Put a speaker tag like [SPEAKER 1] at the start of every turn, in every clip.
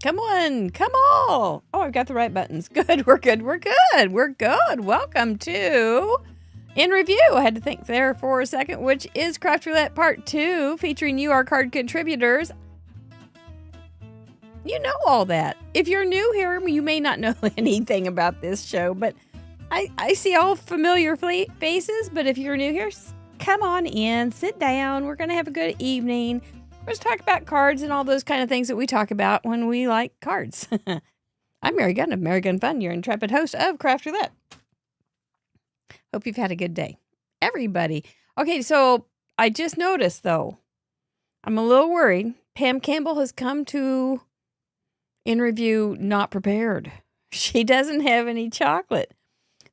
[SPEAKER 1] Come on, come on. Oh, I've got the right buttons. Good, we're good, we're good, we're good. Welcome to In Review. I had to think there for a second, which is Craft Roulette Part 2, featuring you, our card contributors. You know all that. If you're new here, you may not know anything about this show, but I see all familiar faces. But if you're new here, come on in, sit down. We're going to have a good evening. Let's talk about cards and all those kind of things that we talk about when we like cards. I'm Mary Gunn of Mary Gunn Fun, your intrepid host of Craft Roulette. Hope you've had a good day. Everybody. Okay, so I just noticed, though, I'm a little worried. Pam Campbell has come to In Review not prepared. She doesn't have any chocolate.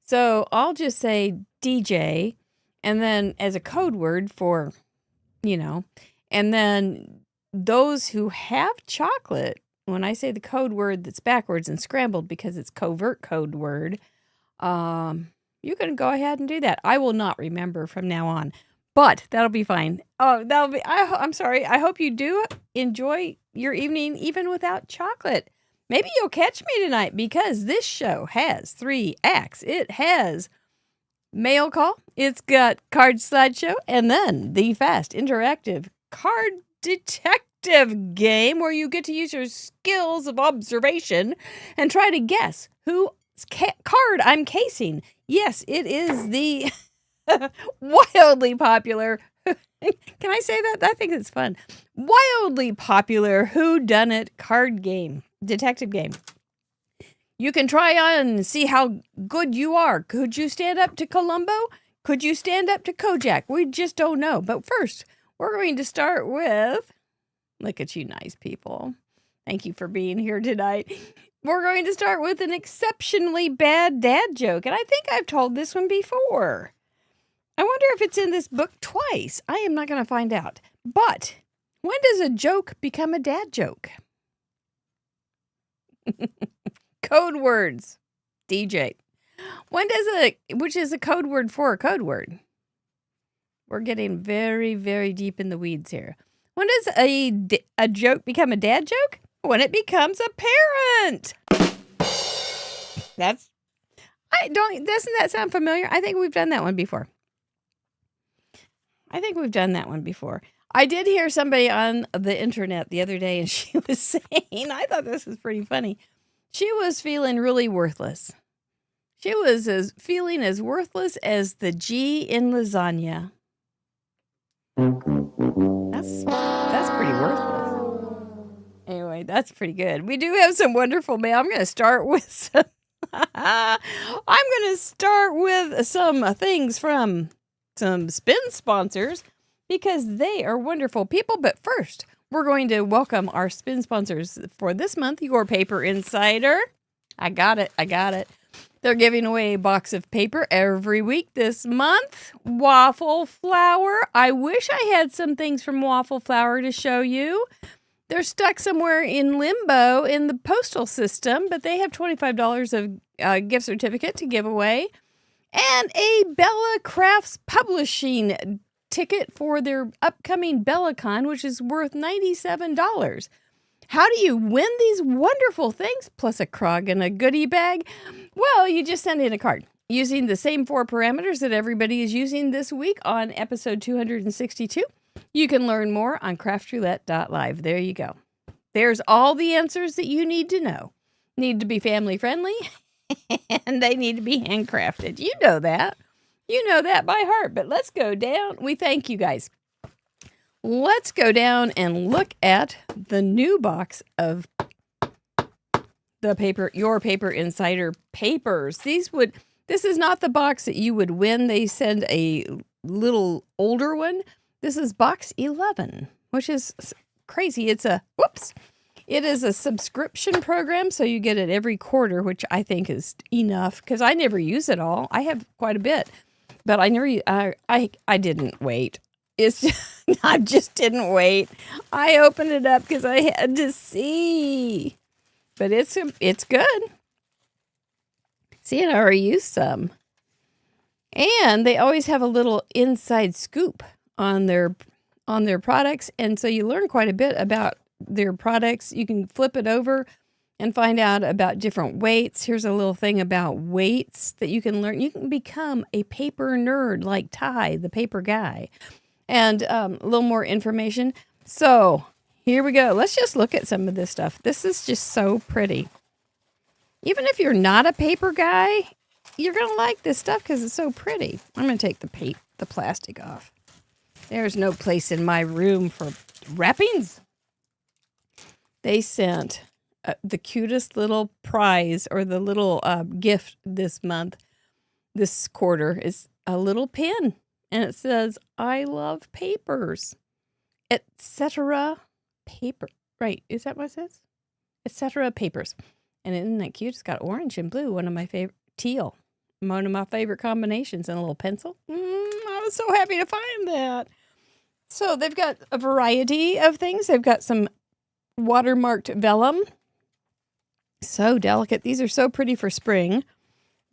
[SPEAKER 1] So I'll just say DJ, and then as a code word for, and then those who have chocolate, when I say the code word that's backwards and scrambled because it's covert code word, you can go ahead and do that. I will not remember from now on, but that'll be fine. Oh, I'm sorry. I hope you do enjoy your evening even without chocolate. Maybe you'll catch me tonight because this show has 3 acts. It has mail call, it's got card slideshow, and then the fast interactive card detective game where you get to use your skills of observation and try to guess whose card I'm casing. Yes, it is the wildly popular, can I say that? I think it's fun. Wildly popular Whodunit card game, detective game. You can try on and see how good you are. Could you stand up to Columbo? Could you stand up to Kojak? We just don't know. But first, we're going to start with, look at you nice people. Thank you for being here tonight. We're going to start with an exceptionally bad dad joke. And I think I've told this one before. I wonder if it's in this book twice. I am not going to find out. But when does a joke become a dad joke? Code words. DJ. Which is a code word for a code word? We're getting very, very deep in the weeds here. When does a joke become a dad joke? When it becomes apparent. Doesn't that sound familiar? I think we've done that one before. I did hear somebody on the internet the other day, and she was saying, I thought this was pretty funny. She was feeling really worthless. She was feeling as worthless as the G in lasagna. That's pretty worthless. Anyway, that's pretty good. We do have some wonderful mail. I'm going to start with some things from some spin sponsors because they are wonderful people. But first, we're going to welcome our spin sponsors for this month, Your Paper Insider. I got it. They're giving away a box of paper every week this month. Waffle Flour. I wish I had some things from Waffle Flour to show you. They're stuck somewhere in limbo in the postal system, but they have $25 of gift certificate to give away. And a Bella Crafts Publishing ticket for their upcoming BellaCon, which is worth $97. How do you win these wonderful things, plus a Krog and a goodie bag? Well, you just send in a card using the same 4 parameters that everybody is using this week on episode 262. You can learn more on craftroulette.live. There you go. There's all the answers that you need to know. Need to be family friendly, and they need to be handcrafted. You know that. You know that by heart, but let's go down. We thank you guys. Let's go down and look at the new box of the paper, Your Paper Insider papers. This is not the box that you would win. They send a little older one. This is box 11, which is crazy. It is a subscription program, so you get it every quarter, which I think is enough because I never use it all. I have quite a bit, but I didn't wait. I just didn't wait. I opened it up because I had to see. But it's good. See, I already used some. And they always have a little inside scoop on their products, and so you learn quite a bit about their products. You can flip it over and find out about different weights. Here's a little thing about weights that you can learn. You can become a paper nerd like Ty, the paper guy. And a little more information. So here we go. Let's just look at some of this stuff. This is just so pretty. Even if you're not a paper guy, you're going to like this stuff because it's so pretty. I'm going to take the plastic off. There's no place in my room for wrappings. They sent the cutest little prize or the little gift this month, this quarter, is a little pin. And it says, I love papers, etc. paper. Right. Is that what it says? Etc. papers. And isn't that cute? It's got orange and blue. One of my favorite, teal. One of my favorite combinations. And a little pencil. I was so happy to find that. So they've got a variety of things. They've got some watermarked vellum. So delicate. These are so pretty for spring.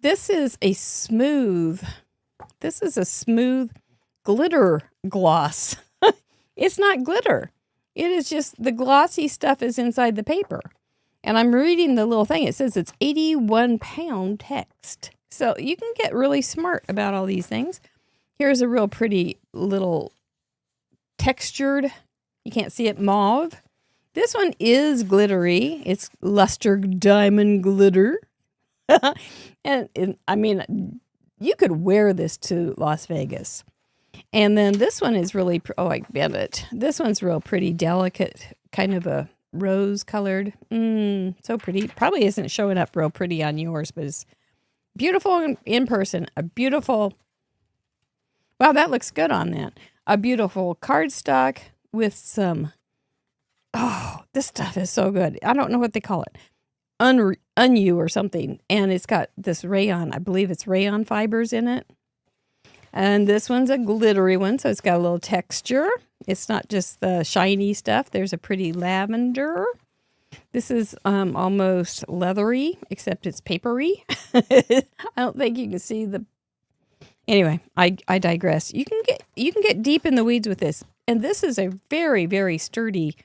[SPEAKER 1] This is a smooth glitter gloss. It's not glitter. It is just the glossy stuff is inside the paper. And I'm reading the little thing. It says it's 81-pound text. So you can get really smart about all these things. Here's a real pretty little textured, you can't see it, mauve. This one is glittery. It's luster diamond glitter. and I mean, you could wear this to Las Vegas. And then this one is really, I bent it. This one's real pretty, delicate, kind of a rose colored. So pretty. Probably isn't showing up real pretty on yours, but it's beautiful in person. A beautiful, wow, that looks good on that. A beautiful cardstock with some, this stuff is so good. I don't know what they call it. Unu or something. And it's got this rayon, I believe it's rayon fibers in it. And this one's a glittery one, so it's got a little texture. It's not just the shiny stuff. There's a pretty lavender. This is almost leathery, except it's papery. I don't think you can see the... Anyway, I digress. You can get deep in the weeds with this. And this is a very, very sturdy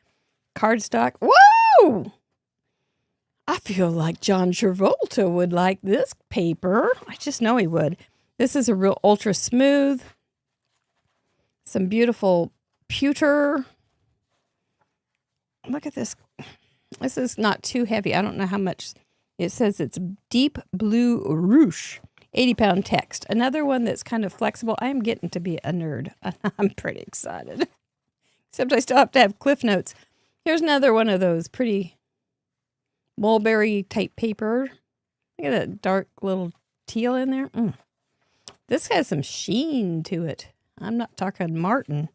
[SPEAKER 1] cardstock. Whoa! I feel like John Travolta would like this paper. I just know he would. This is a real ultra smooth. Some beautiful pewter. Look at this. This is not too heavy. I don't know how much. It says it's deep blue ruche. 80-pound text. Another one that's kind of flexible. I am getting to be a nerd. I'm pretty excited. Except I still have to have cliff notes. Here's another one of those pretty mulberry type paper. Look at that dark little teal in there. This has some sheen to it. I'm not talking Martin.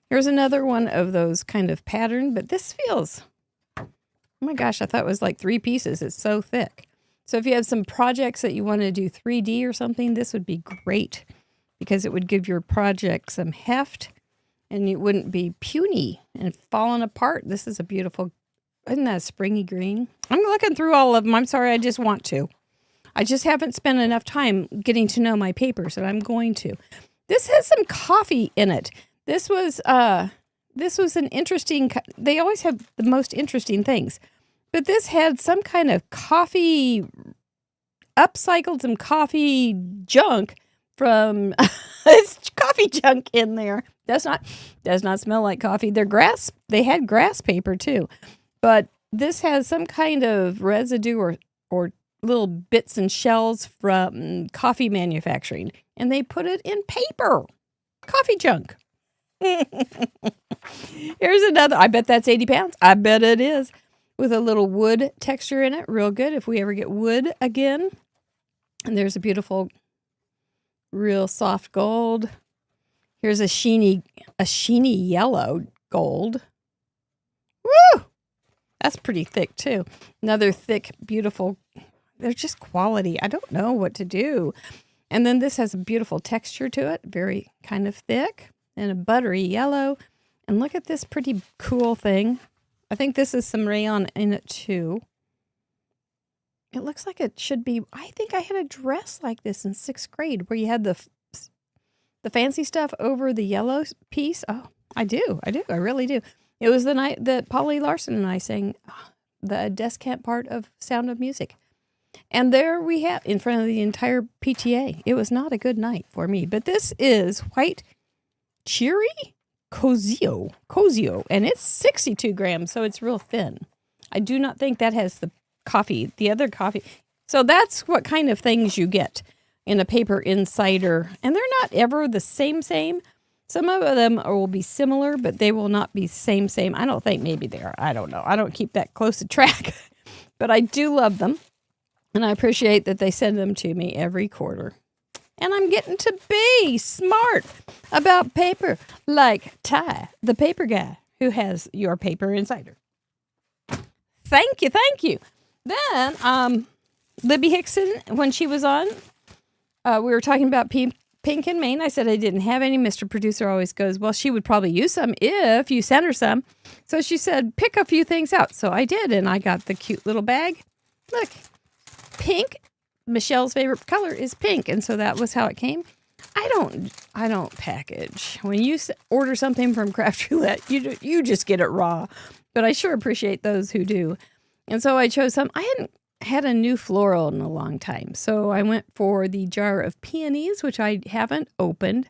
[SPEAKER 1] Here's another one of those kind of pattern, but this feels, oh my gosh, I thought it was like 3 pieces. It's so thick. So if you have some projects that you want to do 3D or something, this would be great because it would give your project some heft and it wouldn't be puny and falling apart. This is a beautiful, isn't that a springy green? I'm looking through all of them. I'm sorry, I just want to. I just haven't spent enough time getting to know my papers, and I'm going to. This has some coffee in it. This was an interesting, they always have the most interesting things. But this had some kind of coffee, upcycled some coffee junk from, it's coffee junk in there. Does not smell like coffee. They had grass paper too. But this has some kind of residue or little bits and shells from coffee manufacturing. And they put it in paper. Coffee junk. Here's another. I bet that's 80 pounds. I bet it is. With a little wood texture in it. Real good if we ever get wood again. And there's a beautiful, real soft gold. Here's a sheeny yellow gold. Woo! That's pretty thick too. Another thick, beautiful. They're just quality. I don't know what to do. And then this has a beautiful texture to it. Very kind of thick. And a buttery yellow. And look at this pretty cool thing. I think this is some rayon in it too. It looks like it should be. I think I had a dress like this in 6th grade where you had the fancy stuff over the yellow piece. Oh, I do. I really do. It was the night that Polly Larson and I sang the descant part of Sound of Music. And there we have, in front of the entire PTA. It was not a good night for me. But this is White Cherry Cozio, and it's 62 grams, so it's real thin. I do not think that has the other coffee. So that's what kind of things you get in a paper insider. And they're not ever the same. Some of them will be similar, but they will not be same. I don't think maybe they are. I don't know. I don't keep that close a track. But I do love them. And I appreciate that they send them to me every quarter. And I'm getting to be smart about paper, like Ty, the paper guy who has your paper insider. Thank you. Then, Libby Hickson, when she was on, we were talking about pink and Maine. I said I didn't have any. Mr. Producer always goes, well, she would probably use some if you sent her some. So she said, pick a few things out. So I did, and I got the cute little bag. Look, pink. Michelle's favorite color is pink, and so that was how it came. I don't package. When you order something from Craft Roulette, you just get it raw. But I sure appreciate those who do. And so I chose some. I hadn't had a new floral in a long time, so I went for the jar of peonies, which I haven't opened,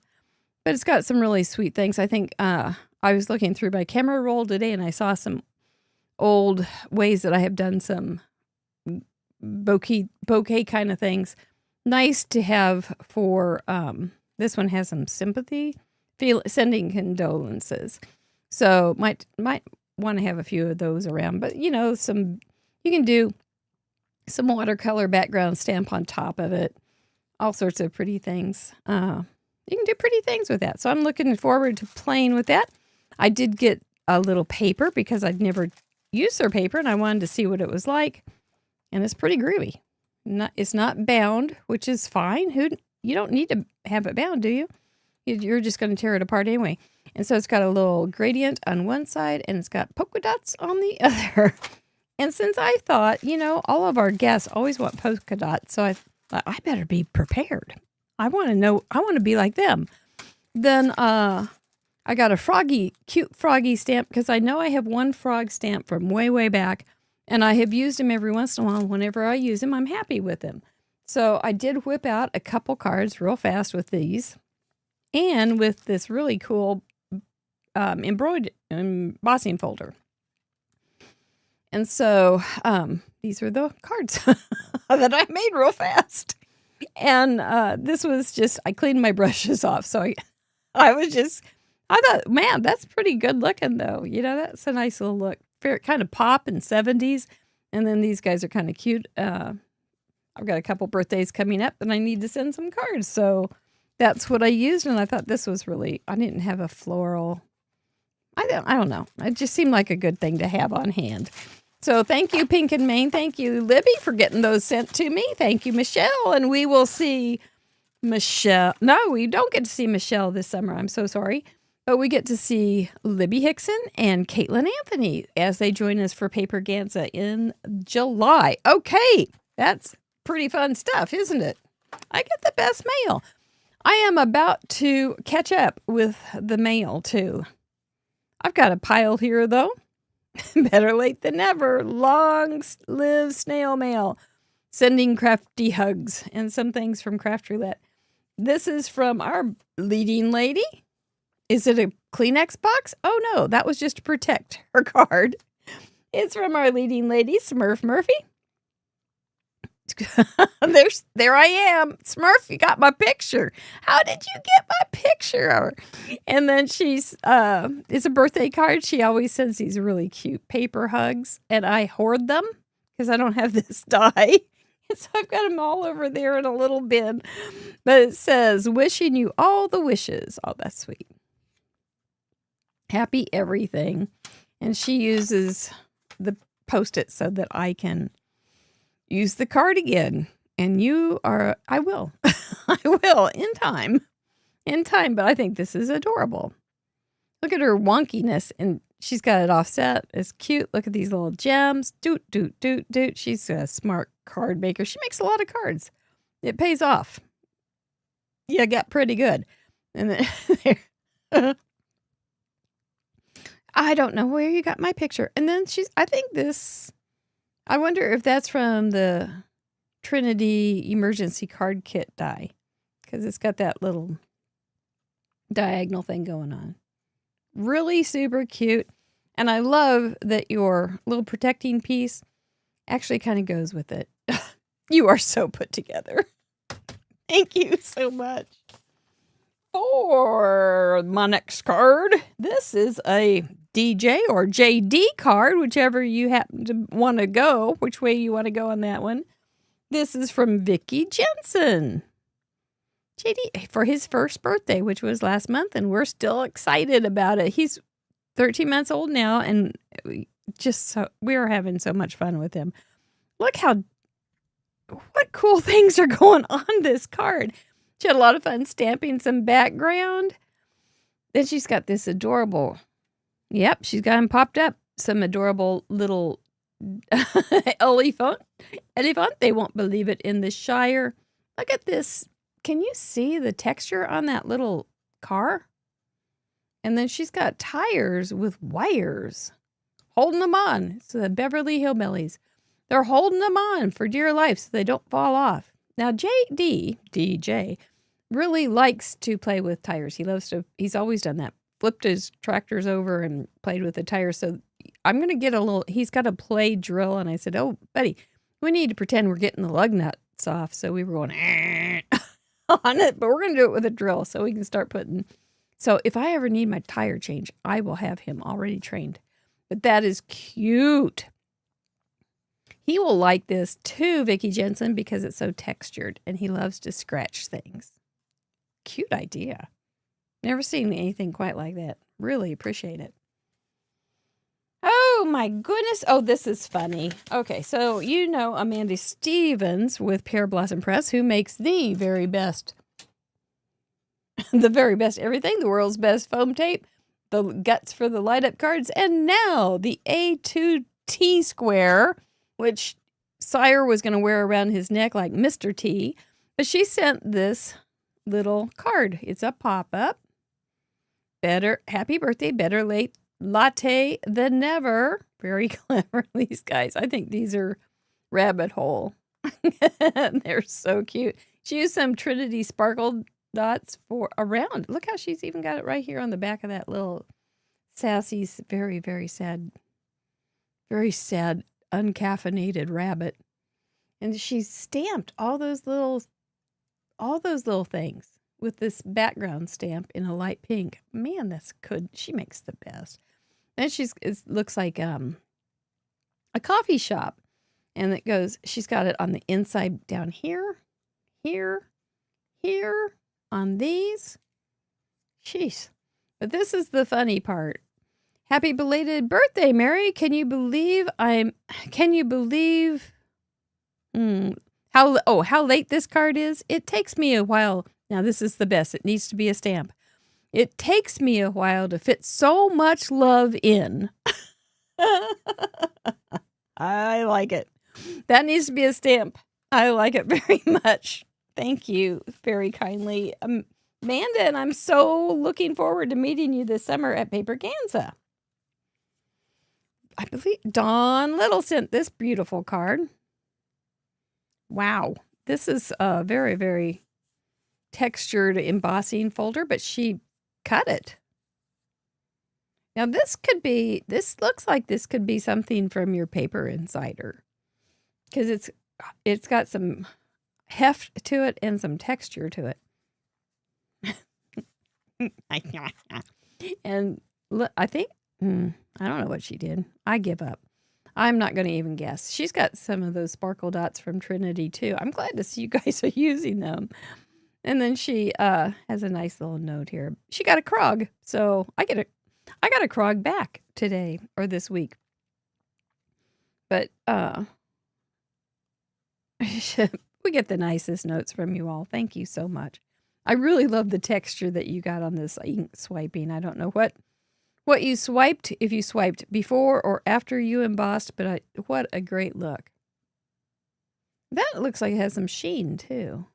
[SPEAKER 1] but it's got some really sweet things. I think I was looking through my camera roll today, and I saw some old ways that I have done some bouquet kind of things. Nice to have for this one has some sympathy, sending condolences. So might want to have a few of those around, but you can do some watercolor background stamp on top of it, all sorts of pretty things. You can do pretty things with that. So I'm looking forward to playing with that. I did get a little paper because I'd never used their paper, and I wanted to see what it was like. And it's pretty groovy. It's not bound, which is fine. You don't need to have it bound, do you? You're just going to tear it apart anyway. And so it's got a little gradient on one side, and it's got polka dots on the other. And since I thought, all of our guests always want polka dots, so I thought, I better be prepared. I want to be like them. Then I got a cute froggy stamp, because I know I have one frog stamp from way, way back. And I have used him every once in a while. Whenever I use him, I'm happy with him. So I did whip out a couple cards real fast with these. And with this really cool embroidered embossing folder. And so these are the cards that I made real fast. And this was just, I cleaned my brushes off. So I thought, man, that's pretty good looking though. That's a nice little look. Kind of pop in 70s. And then these guys are kind of cute. I've got a couple birthdays coming up and I need to send some cards. So that's what I used. And I thought this was I didn't have a floral. I don't know. It just seemed like a good thing to have on hand. So thank you, Pink and Maine. Thank you, Libby, for getting those sent to me. Thank you, Michelle. And we will see Michelle. No, we don't get to see Michelle this summer. I'm so sorry. But we get to see Libby Hickson and Caitlin Anthony as they join us for Paper Ganza in July. Okay, that's pretty fun stuff, isn't it? I get the best mail. I am about to catch up with the mail, too. I've got a pile here, though. Better late than never. Long live snail mail. Sending crafty hugs and some things from Craft Roulette. This is from our leading lady. Is it a Kleenex box? Oh, no, that was just to protect her card. It's from our leading lady, Smurf Murphy. There I am. Smurf, you got my picture. How did you get my picture of her? And then it's a birthday card. She always sends these really cute paper hugs, and I hoard them because I don't have this die. And so I've got them all over there in a little bin. But it says, wishing you all the wishes. Oh, that's sweet. Happy everything. And she uses the Post-it so that I can use the card again. And I will. I will in time. But I think this is adorable. Look at her wonkiness. And she's got it offset. It's cute. Look at these little gems. Doot, doot, doot, doot. She's a smart card maker. She makes a lot of cards. It pays off. Yeah, got pretty good. And then I don't know where you got my picture. And then I think this I wonder if that's from the Trinity emergency card kit die, because it's got that little diagonal thing going on. Really super cute. And I love that your little protecting piece actually kind of goes with it. You are so put together. Thank you so much. For my next card, this is a DJ or JD card, whichever you happen to want to go, which way you want to go on that one. This is from Vicky Jensen. JD for his first birthday, which was last month, and we're still excited about it. He's 13 months old now, and we're having so much fun with him. Look what cool things are going on this card. She had a lot of fun stamping some background. Then she's got this adorable, she's got them popped up. Some adorable little elephant. They won't believe it in the Shire. Look at this. Can you see the texture on that little car? And then she's got tires with wires holding them on. So the Beverly Hillbillies, they're holding them on for dear life so they don't fall off. Now, DJ, really likes to play with tires. He's always done that. Flipped his tractors over and played with the tires. So I'm going to get he's got a play drill. And I said, oh, buddy, we need to pretend we're getting the lug nuts off. So we were going on it, but we're going to do it with a drill so we can start putting. So if I ever need my tire change, I will have him already trained. But that is cute. He will like this too, Vicky Jensen, because it's so textured and he loves to scratch things. Cute idea. Never seen anything quite like that. Really appreciate it. Oh my goodness. Oh, this is funny. Okay, so you know Amanda Stevens with Pear Blossom Press, who makes the very best everything, the world's best foam tape, the guts for the light up cards, and now the A2T square, which Sire was going to wear around his neck like Mr. T, but she sent this little card. It's a pop-up. Happy birthday, better late latte than never. Very clever, these guys. I think these are rabbit hole. They're so cute. She used some Trinity sparkle dots for around. Look how she's even got it right here on the back of that little sassy, very, very sad, uncaffeinated rabbit. And she's stamped all those little things with this background stamp in a light pink. Man, that's good. She makes the best. And it looks like a coffee shop. And she's got it on the inside down here, on these. Jeez. But this is the funny part. Happy belated birthday, Mary. Can you believe how late this card is? It takes me a while. Now this is the best. It needs to be a stamp. It takes me a while to fit so much love in. I like it. That needs to be a stamp. I like it very much. Thank you very kindly, Amanda, and I'm so looking forward to meeting you this summer at Paperganza. I believe Dawn Little sent this beautiful card. Wow. This is a very, very textured embossing folder, but she cut it. Now this looks like this could be something from your Paper Insider, because it's got some heft to it and some texture to it. And look, I think, I don't know what she did. I give up. I'm not going to even guess. She's got some of those sparkle dots from Trinity too. I'm glad to see you guys are using them. And then she has a nice little note here. She got a Krog, so I got a Krog back today or this week. But we get the nicest notes from you all. Thank you so much. I really love the texture that you got on this ink swiping. I don't know what you swiped, if you swiped before or after you embossed, but what a great look. That looks like it has some sheen too.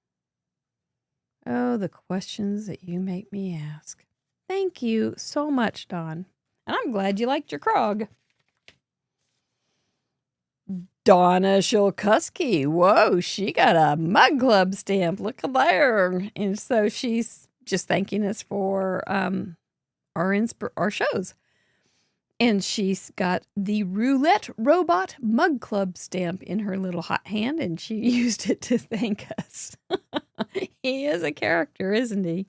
[SPEAKER 1] Oh, the questions that you make me ask. Thank you so much, Dawn. And I'm glad you liked your Krog. Donna Shilkuski. Whoa, she got a Mug Club stamp. Look at there. And so she's just thanking us for our shows. And she's got the Roulette Robot Mug Club stamp in her little hot hand, and she used it to thank us. He is a character, isn't he?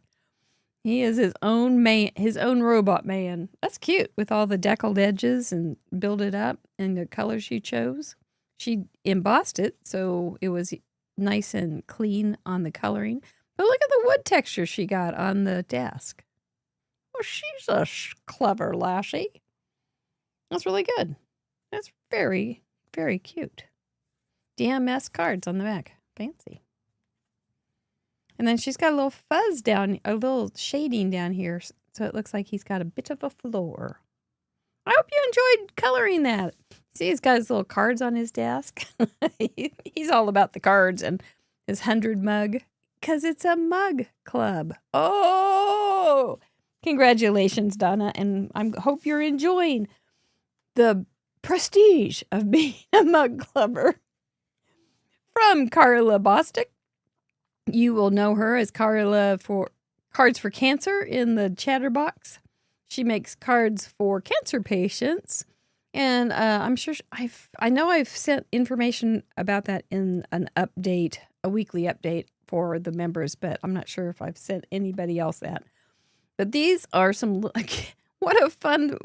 [SPEAKER 1] He is his own man, his own robot man. That's cute with all the deckled edges and build it up and the colors she chose. She embossed it so it was nice and clean on the coloring. But look at the wood texture she got on the desk. Well, she's a clever lassie. That's really good. That's very, very cute. DMS cards on the back. Fancy. And then she's got a little fuzz down, a little shading down here, so it looks like he's got a bit of a floor. I hope you enjoyed coloring that. See, he's got his little cards on his desk. He's all about the cards and his 100 mug, because it's a mug club. Oh, congratulations, Donna, and I hope you're enjoying the prestige of being a mug clubber. From Carla Bostic. You will know her as Carla for Cards for Cancer in the Chatterbox. She makes cards for cancer patients. And I'm sure I know I've sent information about that in an update, a weekly update for the members, but I'm not sure if I've sent anybody else that. But these are some, what a fun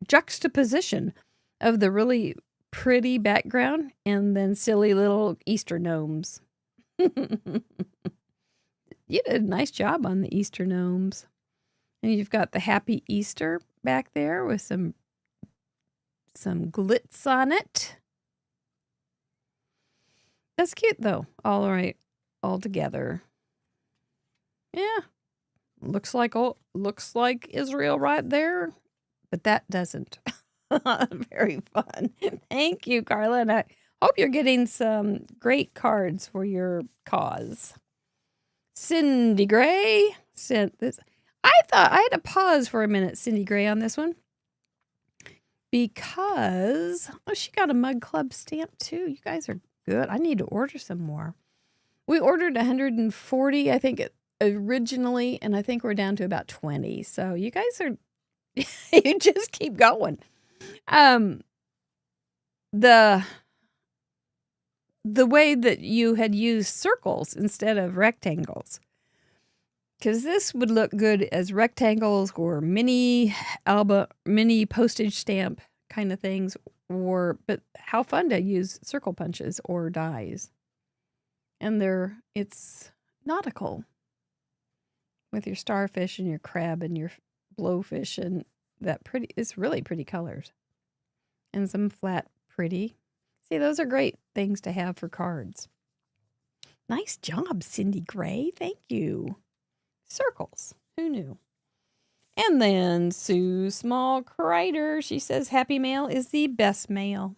[SPEAKER 1] juxtaposition of the really pretty background and then silly little Easter gnomes. You did a nice job on the Easter gnomes. And you've got the Happy Easter back there with some glitz on it. That's cute though. All right, all together. Yeah. Looks like Israel right there, but that doesn't. Very fun. Thank you, Carla. And I hope you're getting some great cards for your cause. Cindy Gray sent this. I thought I had to pause for a minute, Cindy Gray, on this one. Because, she got a Mug Club stamp too. You guys are good. I need to order some more. We ordered 140, I think, originally, and I think we're down to about 20. So you guys are, you just keep going. The way that you had used circles instead of rectangles, because this would look good as rectangles or mini postage stamp kind of things, but how fun to use circle punches or dies. And it's nautical with your starfish and your crab and your blowfish and it's really pretty colors. And some flat pretty. See, those are great things to have for cards. Nice job, Cindy Gray. Thank you. Circles. Who knew? And then Sue Small Crider. She says, happy mail is the best mail.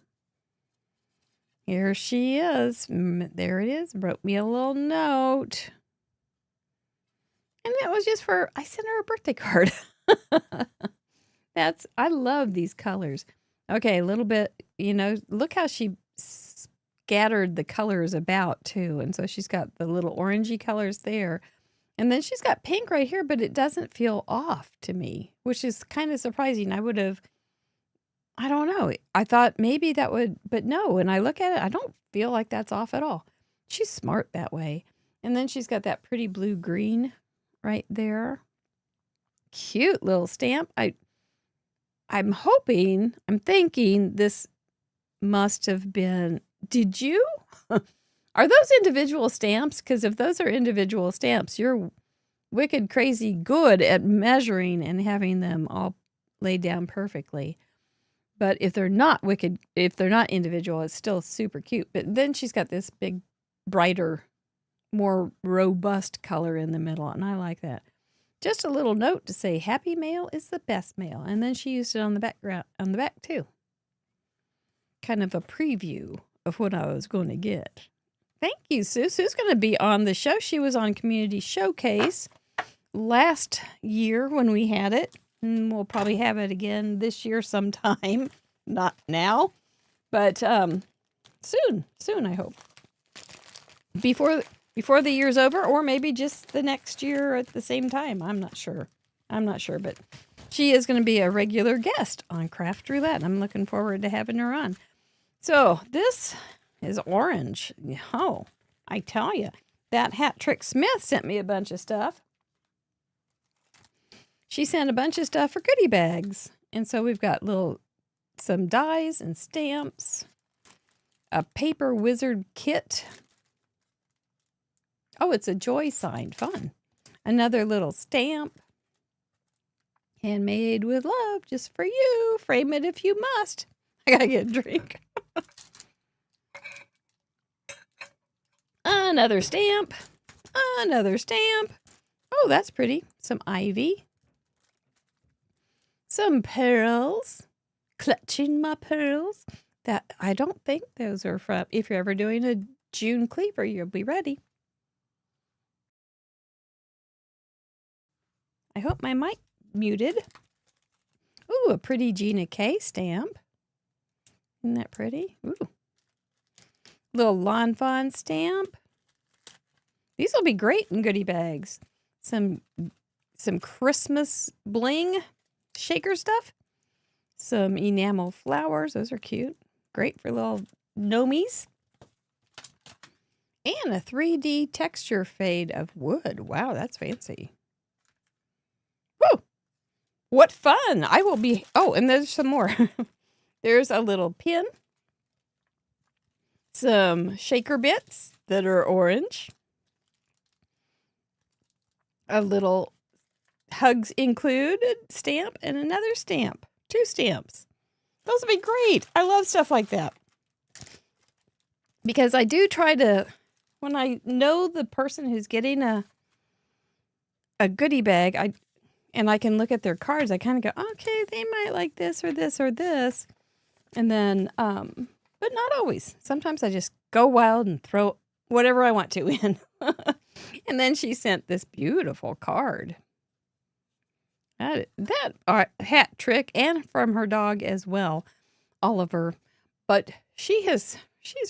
[SPEAKER 1] Here she is. There it is. Wrote me a little note. And that was just I sent her a birthday card. I love these colors. Okay, a little bit, look how she scattered the colors about too. And so she's got the little orangey colors there. And then she's got pink right here, but it doesn't feel off to me, which is kind of surprising. I don't know. I thought maybe that would, but no. When I look at it, I don't feel like that's off at all. She's smart that way. And then she's got that pretty blue-green right there. Cute little stamp. I'm thinking this must have been, did you? Are those individual stamps? Because if those are individual stamps, you're wicked crazy good at measuring and having them all laid down perfectly. But if they're not individual, it's still super cute. But then she's got this big, brighter, more robust color in the middle, and I like that. Just a little note to say, happy mail is the best mail. And then she used it on the back too. Kind of a preview of what I was going to get. Thank you, Sue. Sue's going to be on the show. She was on Community Showcase last year when we had it. And we'll probably have it again this year sometime. Not now. But soon, I hope. Before the year's over, or maybe just the next year at the same time. I'm not sure, but she is going to be a regular guest on Craft Roulette. I'm looking forward to having her on. So this is orange. Oh, I tell you, that Hat Trick Smith sent me a bunch of stuff. She sent a bunch of stuff for goodie bags. And so we've got some dies and stamps, a paper wizard kit. Oh, it's a joy sign. Fun. Another little stamp. Handmade with love, just for you. Frame it if you must. I gotta get a drink. Another stamp. Another stamp. Oh, that's pretty. Some ivy. Some pearls. Clutching my pearls. That I don't think those are from, if you're ever doing a June cleaver, you'll be ready. I hope my mic muted. Ooh, a pretty Gina K stamp. Isn't that pretty? Ooh. Little Lawn Fawn stamp. These will be great in goodie bags. Some Christmas bling shaker stuff. Some enamel flowers. Those are cute. Great for little gnomies. And a 3D texture fade of wood. Wow, that's fancy. Woo! What fun! I will be... Oh, and there's some more. There's a little pin. Some shaker bits that are orange. A little hugs included stamp and another stamp. 2 stamps. Those would be great. I love stuff like that. Because I do try to... When I know the person who's getting a goodie bag, and I can look at their cards, I kind of go, okay, they might like this or this or this. And then, but not always. Sometimes I just go wild and throw whatever I want to in. And then she sent this beautiful card. That hat trick, and from her dog as well, Oliver. But she's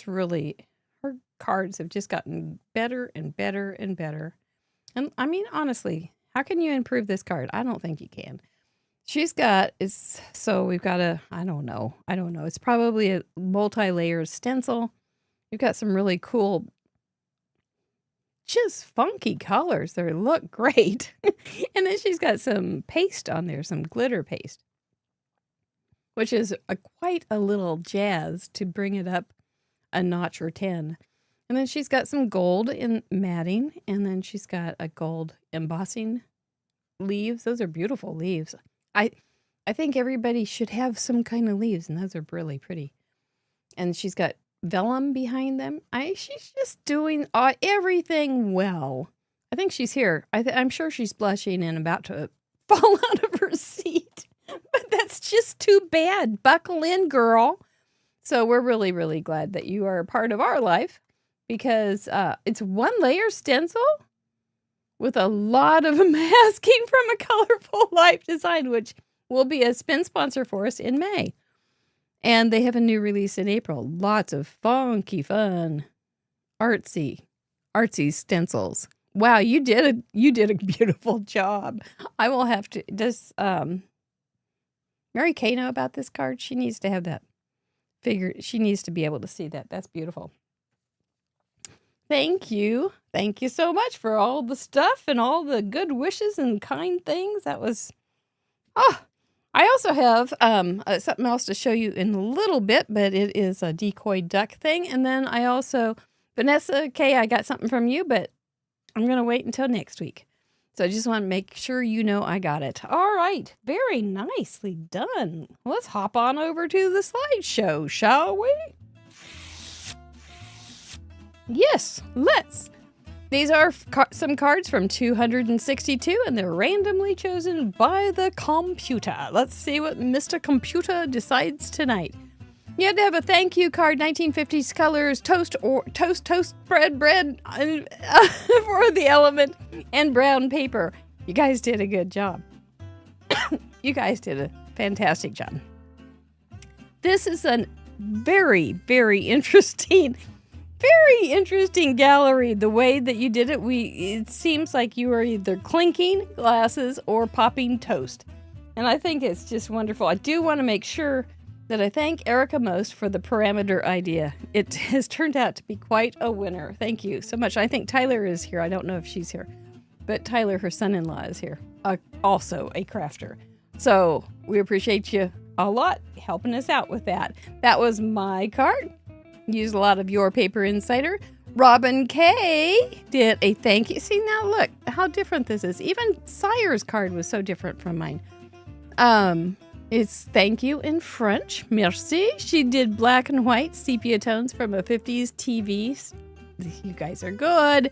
[SPEAKER 1] really, her cards have just gotten better and better and better. And I mean, honestly, how can you improve this card? I don't think you can. We've got I don't know. It's probably a multi-layer stencil. You've got some really cool, just funky colors that look great. And then she's got some paste on there, some glitter paste, which is quite a little jazz to bring it up a notch or 10. And then she's got some gold in matting, and then she's got a gold embossing leaves. Those are beautiful leaves. I think everybody should have some kind of leaves, and those are really pretty. And she's got vellum behind them. She's just doing everything well. I think she's here. I'm sure she's blushing and about to fall out of her seat. But that's just too bad. Buckle in, girl. So we're really, really glad that you are a part of our life, because it's 1-layer stencil with a lot of masking from a Colorful Life design, which will be a spin sponsor for us in May. And they have a new release in April. Lots of funky, fun, artsy stencils. Wow, you did a beautiful job. I will have to. Does Mary Kay know about this card? She needs to have that figure. She needs to be able to see that. That's beautiful. Thank you. Thank you so much for all the stuff and all the good wishes and kind things. That was, I also have something else to show you in a little bit, but it is a decoy duck thing. And then I also, Vanessa K, I got something from you, but I'm going to wait until next week. So I just want to make sure you know I got it. All right. Very nicely done. Let's hop on over to the slideshow, shall we? Yes, let's. These are some cards from 262, and they're randomly chosen by the computer. Let's see what Mr. Computer decides tonight. You had to have a thank you card, 1950s colors, toast, bread, for the element, and brown paper. You guys did a good job. You guys did a fantastic job. This is very, very interesting. Very interesting gallery. The way that you did it, it seems like you are either clinking glasses or popping toast. And I think it's just wonderful. I do want to make sure that I thank Erica most for the parameter idea. It has turned out to be quite a winner. Thank you so much. I think Tyler is here. I don't know if she's here, but Tyler, her son-in-law, is here. Also a crafter. So we appreciate you a lot helping us out with that. That was my card. Used a lot of your Paper Insider. Robin K did a thank you. See, now look how different this is. Even Sire's card was so different from mine. It's thank you in French. Merci. She did black and white sepia tones from a 50s TV. You guys are good.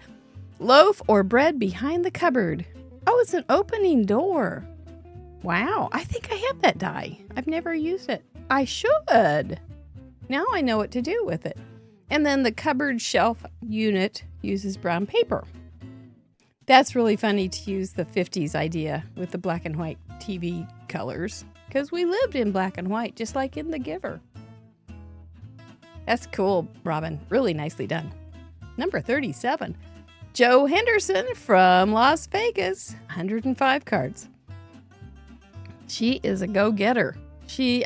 [SPEAKER 1] Loaf or bread behind the cupboard. Oh, it's an opening door. Wow. I think I have that die. I've never used it. I should. Now I know what to do with it. And then the cupboard shelf unit uses brown paper. That's really funny to use the 50s idea with the black and white TV colors, because we lived in black and white, just like in The Giver. That's cool, Robin. Really nicely done. Number 37. Joe Henderson from Las Vegas. 105 cards. She is a go-getter. She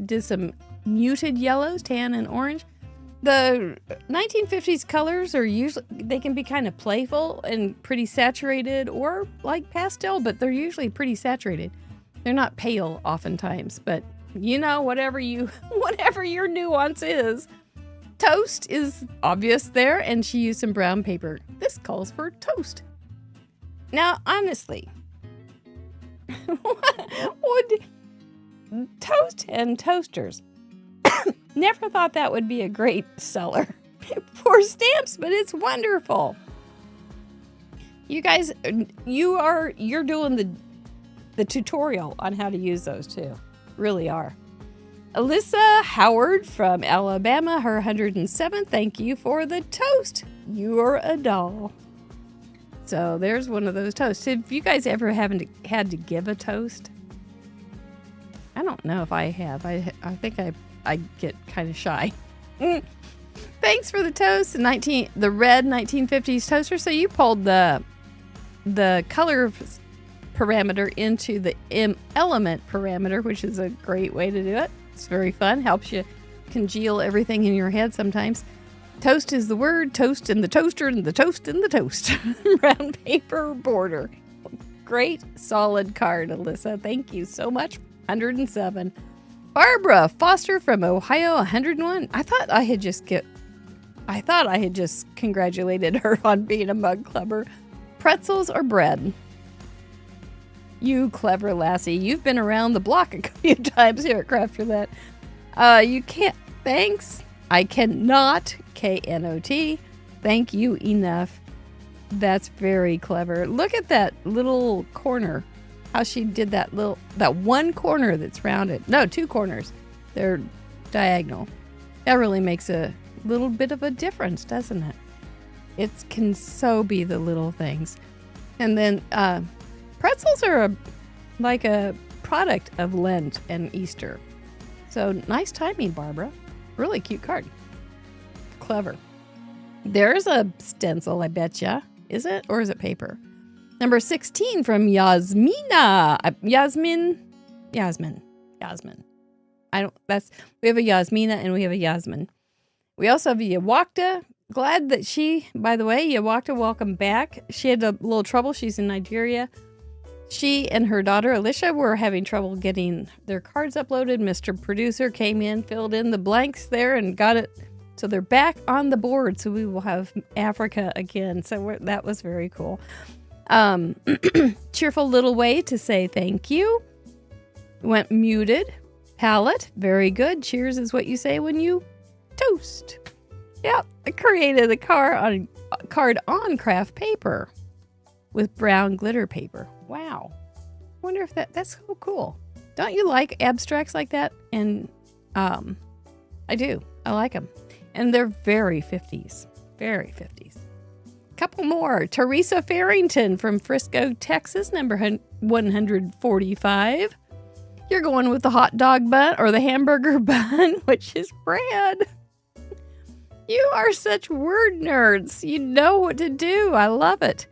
[SPEAKER 1] did some muted yellows, tan and orange. The 1950s colors are usually, they can be kind of playful and pretty saturated or like pastel, but they're usually pretty saturated. They're not pale oftentimes, but you know, whatever your nuance is. Toast is obvious there, and she used some brown paper. This calls for toast. Now, honestly, would toast and toasters, never thought that would be a great seller for stamps, but it's wonderful. You guys, you're doing the tutorial on how to use those too. Really are. Alyssa Howard from Alabama, her 107th. Thank you for the toast. You're a doll. So there's one of those toasts. Have you guys ever had to give a toast? I don't know if I have. I think I get kind of shy. Thanks for the toast. The red 1950s toaster. So you pulled the color parameter into the element parameter, which is a great way to do it. It's very fun. Helps you congeal everything in your head sometimes. Toast is the word. Toast in the toaster and the toast in the toast. Round paper border. Great solid card, Alyssa. Thank you so much. 107. Barbara Foster from Ohio, 101. I thought I had just congratulated her on being a mug clubber. Pretzels or bread? You clever lassie. You've been around the block a few times here at Craft Roulette. You can't. Thanks. I cannot. KNOT. Thank you enough. That's very clever. Look at that little corner. How she did that one corner that's rounded. No, two corners. They're diagonal. That really makes a little bit of a difference, doesn't it? It can so be the little things. And then pretzels are like a product of Lent and Easter. So nice timing, Barbara. Really cute card. Clever. There's a stencil, I betcha. Is it? Or is it paper? Number 16 from Yasmina. Yasmin. We have a Yasmina and we have a Yasmin. We also have a Yawakta. Glad that by the way, Yawakta, welcome back. She had a little trouble. She's in Nigeria. She and her daughter, Alicia, were having trouble getting their cards uploaded. Mr. Producer came in, filled in the blanks there, and got it. So they're back on the board. So we will have Africa again. So that was very cool. Cheerful little way to say thank you. Went muted. Palette. Very good. Cheers is what you say when you toast. Yep. I created a card on craft paper with brown glitter paper. Wow. Wonder if that's so cool. Don't you like abstracts like that? And I do. I like them. And they're very 50s. Very 50s. Couple more. Teresa Farrington from Frisco, Texas, number 145. You're going with the hot dog bun or the hamburger bun, which is bread. You are such word nerds. You know what to do. I love it.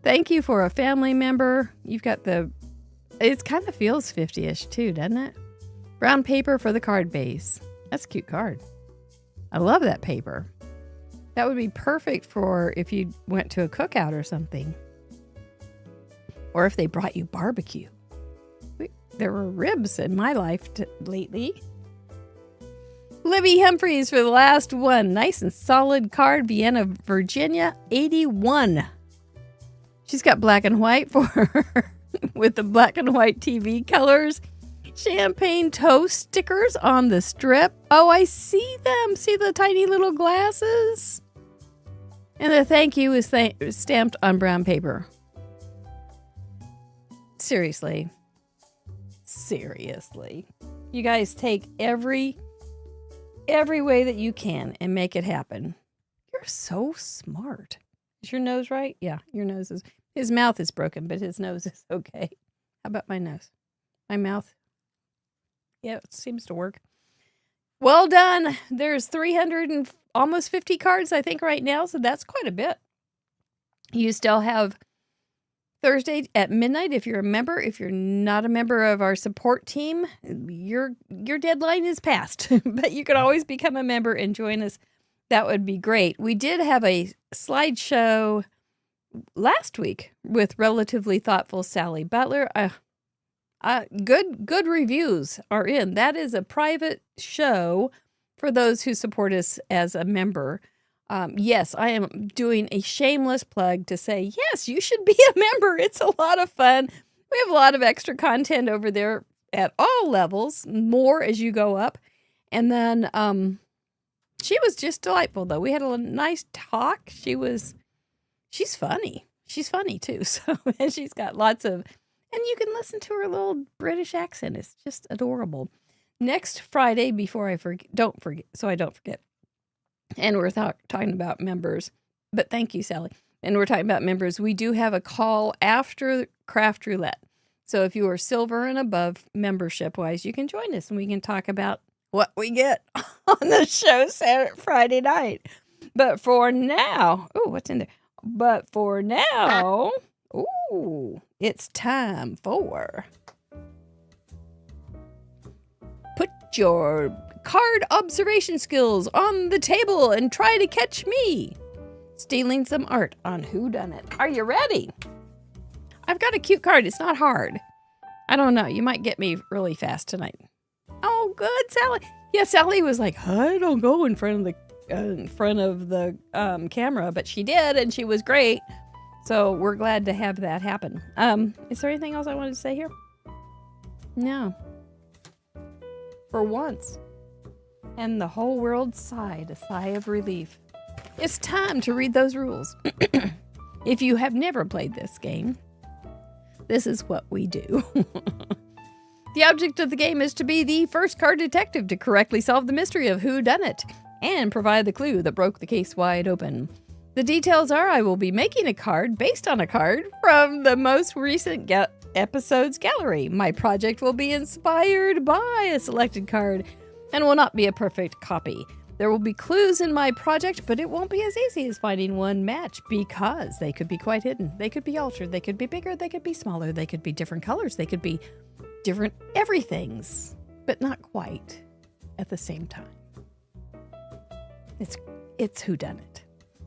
[SPEAKER 1] Thank you for a family member. You've got it kind of feels 50-ish too, doesn't it? Brown paper for the card base. That's a cute card. I love that paper. That would be perfect for if you went to a cookout or something. Or if they brought you barbecue. There were ribs in my life lately. Libby Humphreys for the last one. Nice and solid card. Vienna, Virginia, 81. She's got black and white for her with the black and white TV colors. Champagne toast stickers on the strip. Oh, I see them. See the tiny little glasses? And the thank you is stamped on brown paper. Seriously. You guys take every way that you can and make it happen. You're so smart. Is your nose right? Yeah, your nose is. His mouth is broken, but his nose is okay. How about my nose? My mouth? Yeah, it seems to work. Well done. There's 300 and almost 50 cards, I think, right now, so that's quite a bit. You still have Thursday at midnight if you're a member. If you're not a member of our support team, your deadline is passed. But you can always become a member and join us. That would be great. We did have a slideshow last week with Relatively Thoughtful Sally Butler. Good reviews are in. That is a private show for those who support us as a member. Yes, I am doing a shameless plug to say, yes, you should be a member. It's a lot of fun. We have a lot of extra content over there at all levels, more as you go up. And then she was just delightful, though. We had a nice talk. She's funny. She's funny, too. So, and she's got lots of, and you can listen to her little British accent. It's just adorable. Next Friday, before I forget, I don't forget. And we're talking about members, but thank you, Sally. And we're talking about members. We do have a call after Craft Roulette. So if you are silver and above membership-wise, you can join us and we can talk about what we get on the show Friday night. But for now, what's in there? But for now, it's time for Put Your Card Observation Skills on the Table and Try to Catch Me. Stealing some art on Whodunit. Are you ready? I've got a cute card. It's not hard. I don't know. You might get me really fast tonight. Oh, good, Sally. Yeah, Sally was like, I don't go in front of the camera, but she did, and she was great. So we're glad to have that happen. Is there anything else I wanted to say here? No. For once. And the whole world sighed a sigh of relief. It's time to read those rules. If you have never played this game, this is what we do. The object of the game is to be the first card detective to correctly solve the mystery of Whodunit and provide the clue that broke the case wide open. The details are I will be making a card based on a card from the most recent episode's gallery. My project will be inspired by a selected card and will not be a perfect copy. There will be clues in my project, but it won't be as easy as finding one match because they could be quite hidden. They could be altered. They could be bigger. They could be smaller. They could be different colors. They could be different everythings, but not quite at the same time. It's Whodunit.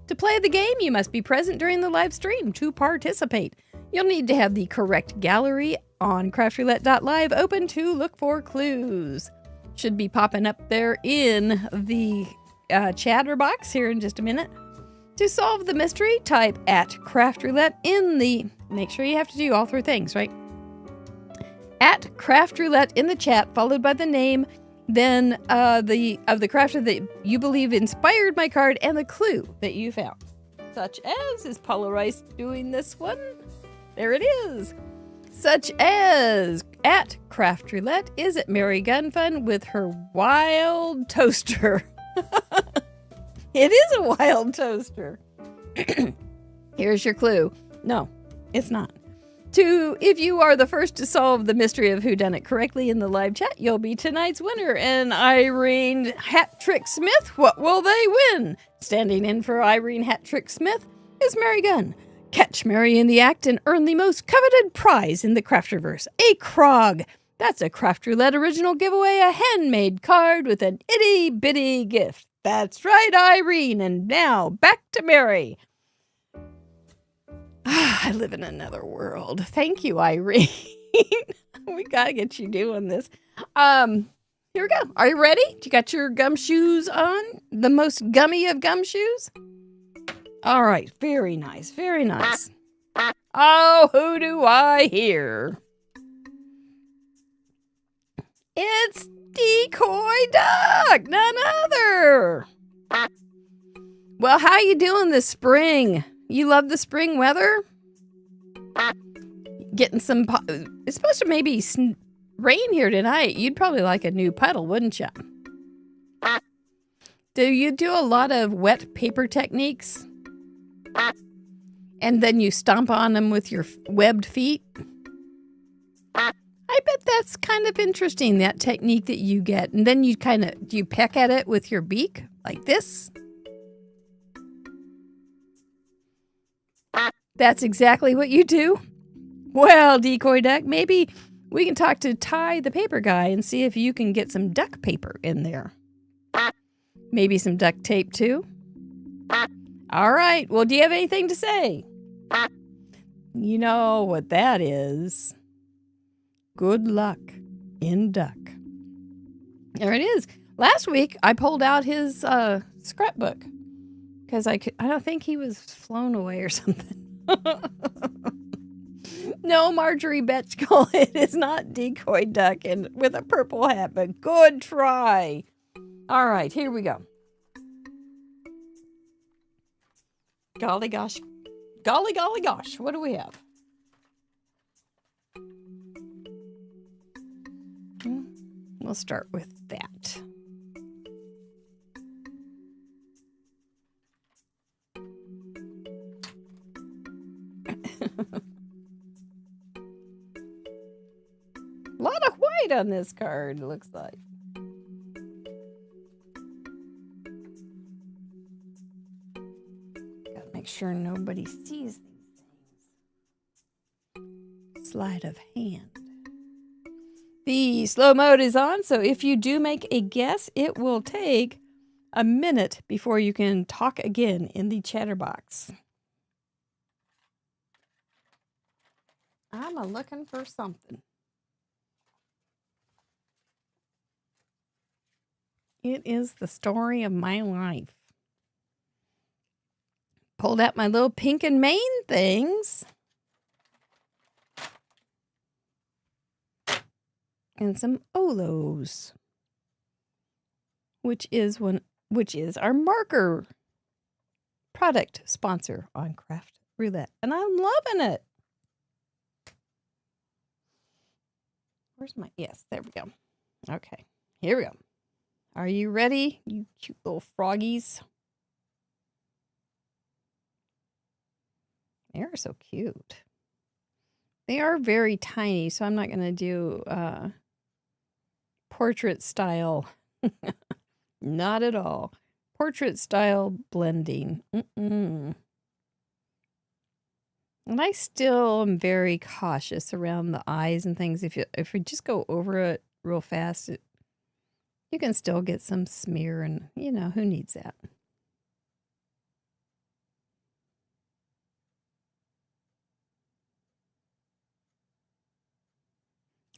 [SPEAKER 1] To play the game, you must be present during the live stream to participate. You'll need to have the correct gallery on craftroulette.live open to look for clues. Should be popping up there in the chatter box here in just a minute. To solve the mystery, type @craftroulette in the... Make sure you have to do all three things, right? @craftroulette in the chat, followed by the name, then the crafter that you believe inspired my card and the clue that you found. Such as, is Paula Rice doing this one? There it is. Such as, @craftroulette, is it Mary Gunfun with her wild toaster? It is a wild toaster. Here's your clue. No, it's not. If you are the first to solve the mystery of Whodunit correctly in the live chat, you'll be tonight's winner. And Irene Hat-Trick Smith, what will they win? Standing in for Irene Hat-Trick Smith is Mary Gunn. Catch Mary in the act and earn the most coveted prize in the Crafterverse, a Krog. That's a Craft Roulette original giveaway, a handmade card with an itty-bitty gift. That's right, Irene. And now, back to Mary. I live in another world. Thank you, Irene. We gotta get you doing this. Here we go. Are you ready? You got your gumshoes on? The most gummy of gumshoes? All right. Very nice. Very nice. Oh, who do I hear? It's Decoy Duck, none other. Well, how you doing this spring? You love the spring weather? Getting some... It's supposed to maybe rain here tonight. You'd probably like a new puddle, wouldn't you? Do you do a lot of wet paper techniques? And then you stomp on them with your webbed feet? I bet that's kind of interesting, that technique that you get. And then you do you peck at it with your beak like this? That's exactly what you do? Well, Decoy Duck, maybe we can talk to Ty the paper guy and see if you can get some duck paper in there. Maybe some duct tape too? All right. Well, do you have anything to say? You know what that is. Good luck in duck. There it is. Last week, I pulled out his scrapbook because I don't think he was flown away or something. No, Marjorie Betchko, it is not Decoy Duck and with a purple hat, but good try. All right, here we go. Golly gosh. Golly, golly gosh. What do we have? We'll start with that. A lot of white on this card, it looks like. Gotta make sure nobody sees these things. Sleight of hand. The slow mode is on, so if you do make a guess, it will take a minute before you can talk again in the chatterbox. I'm looking for something. It is the story of my life. Pulled out my little pink and mane things. And some Olos. Which is our marker product sponsor on Craft Roulette. And I'm loving it. Where's my... Yes, there we go. Okay, here we go. Are you ready, you cute little froggies? They are so cute. They are very tiny, so I'm not going to do portrait style. Not at all. Portrait style blending. And I still am very cautious around the eyes and things. If we just go over it real fast, you can still get some smear, and who needs that?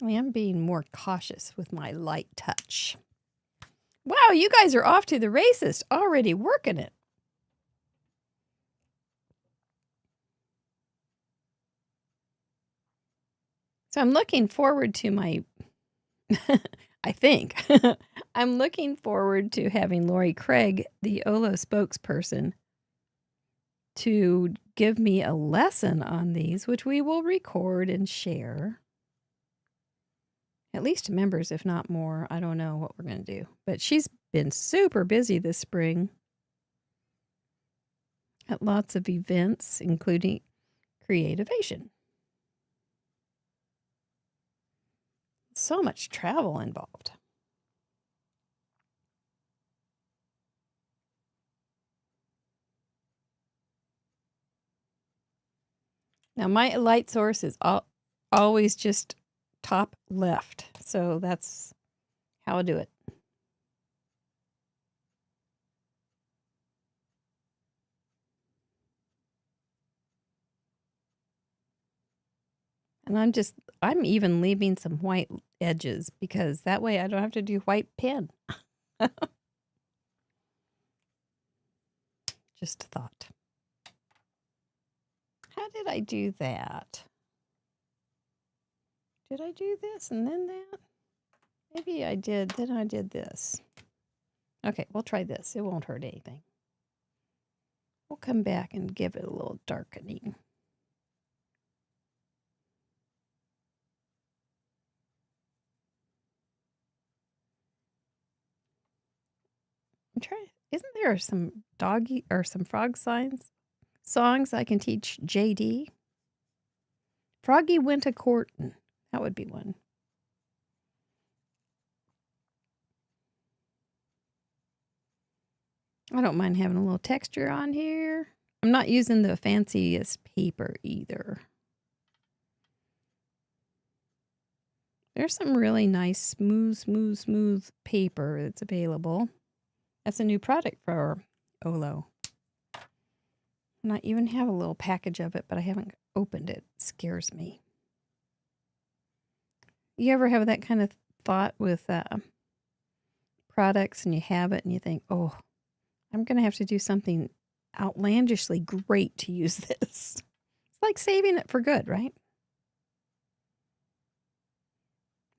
[SPEAKER 1] I am being more cautious with my light touch. Wow, you guys are off to the races, already working it. So I'm looking forward to my, I think, I'm looking forward to having Lori Craig, the Olo spokesperson, to give me a lesson on these, which we will record and share. At least to members, if not more. I don't know what we're going to do. But she's been super busy this spring at lots of events, including Creativation. so much travel involved. Now, my light source is always just top left. So that's how I do it. And I'm even leaving some white edges because that way I don't have to do white pen. Just a thought. How did I do that? Did I do this and then that? Maybe I did, then I did this. Okay, we'll try this. It won't hurt anything. We'll come back and give it a little darkening. Isn't there some doggy or some frog songs I can teach JD? Froggy went a courtin'. That would be one. I don't mind having a little texture on here. I'm not using the fanciest paper either. There's some really nice smooth paper that's available. That's a new product for Olo. And I even have a little package of it, but I haven't opened it. It scares me. You ever have that kind of thought with products and you have it and you think, oh, I'm going to have to do something outlandishly great to use this. It's like saving it for good, right?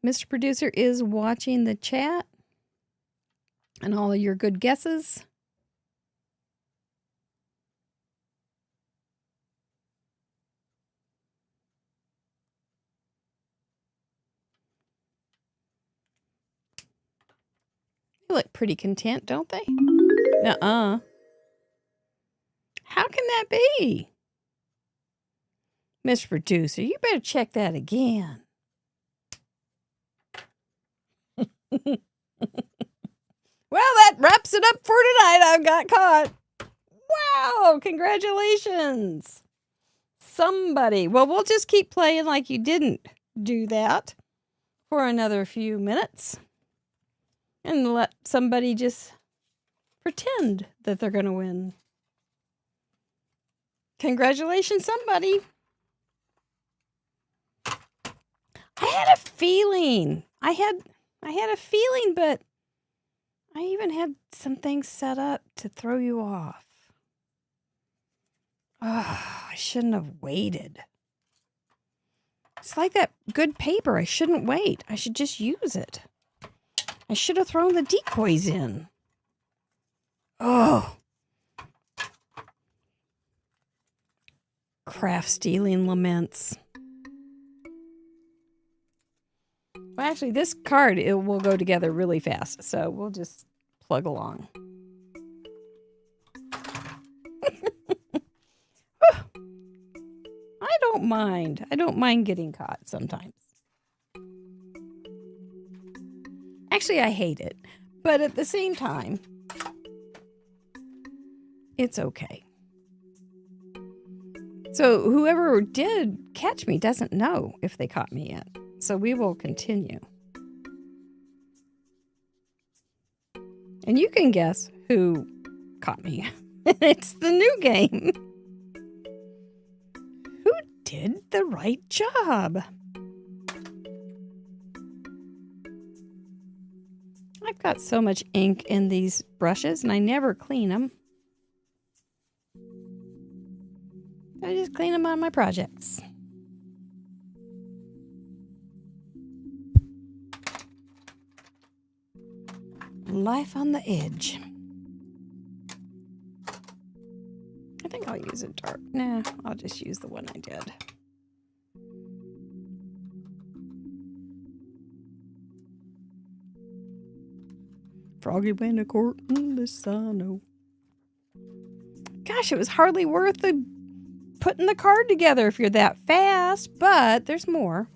[SPEAKER 1] Mr. Producer is watching the chat and all of your good guesses. They look pretty content, don't they? Nuh-uh. How can that be? Mr. Producer, you better check that again. Well, that wraps it up for tonight. I've got caught. Wow, congratulations. Somebody. Well, we'll just keep playing like you didn't do that for another few minutes. And let somebody just pretend that they're going to win. Congratulations, somebody. I had a feeling. I had a feeling, but I even had some things set up to throw you off. Oh, I shouldn't have waited. It's like that good paper. I shouldn't wait. I should just use it. I should have thrown the decoys in. Oh. Craft stealing laments. Well, actually, this card, it will go together really fast, so we'll just plug along. I don't mind. I don't mind getting caught sometimes. Actually, I hate it. But at the same time, it's okay. So whoever did catch me doesn't know if they caught me yet. So we will continue. And you can guess who caught me. It's the new game. Who did the right job? I've got so much ink in these brushes and I never clean them. I just clean them on my projects. Life on the edge. I think I'll use a dark. Nah, I'll just use the one I did. Froggy went a courtin', this I know. Gosh, it was hardly worth the putting the card together if you're that fast, but there's more.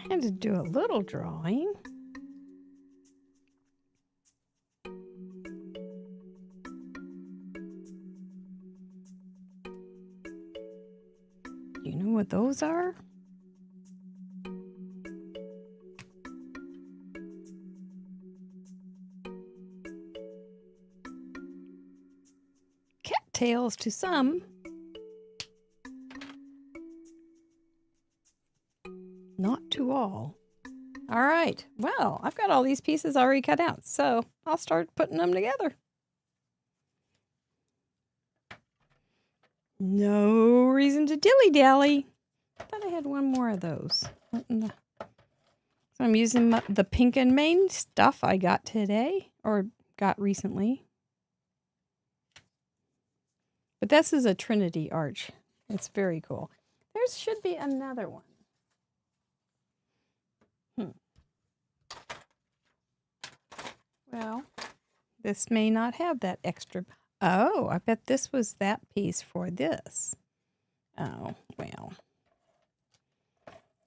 [SPEAKER 1] I had to do a little drawing. You know what those are? Cattails to some. Not to all. All right. Well, I've got all these pieces already cut out, so I'll start putting them together. No reason to dilly-dally. I thought I had one more of those. So I'm using the Pink and Main stuff I got today, or got recently. But this is a Trinity arch. It's very cool. There should be another one. Well, this may not have that extra. Oh, I bet this was that piece for this. Oh, well.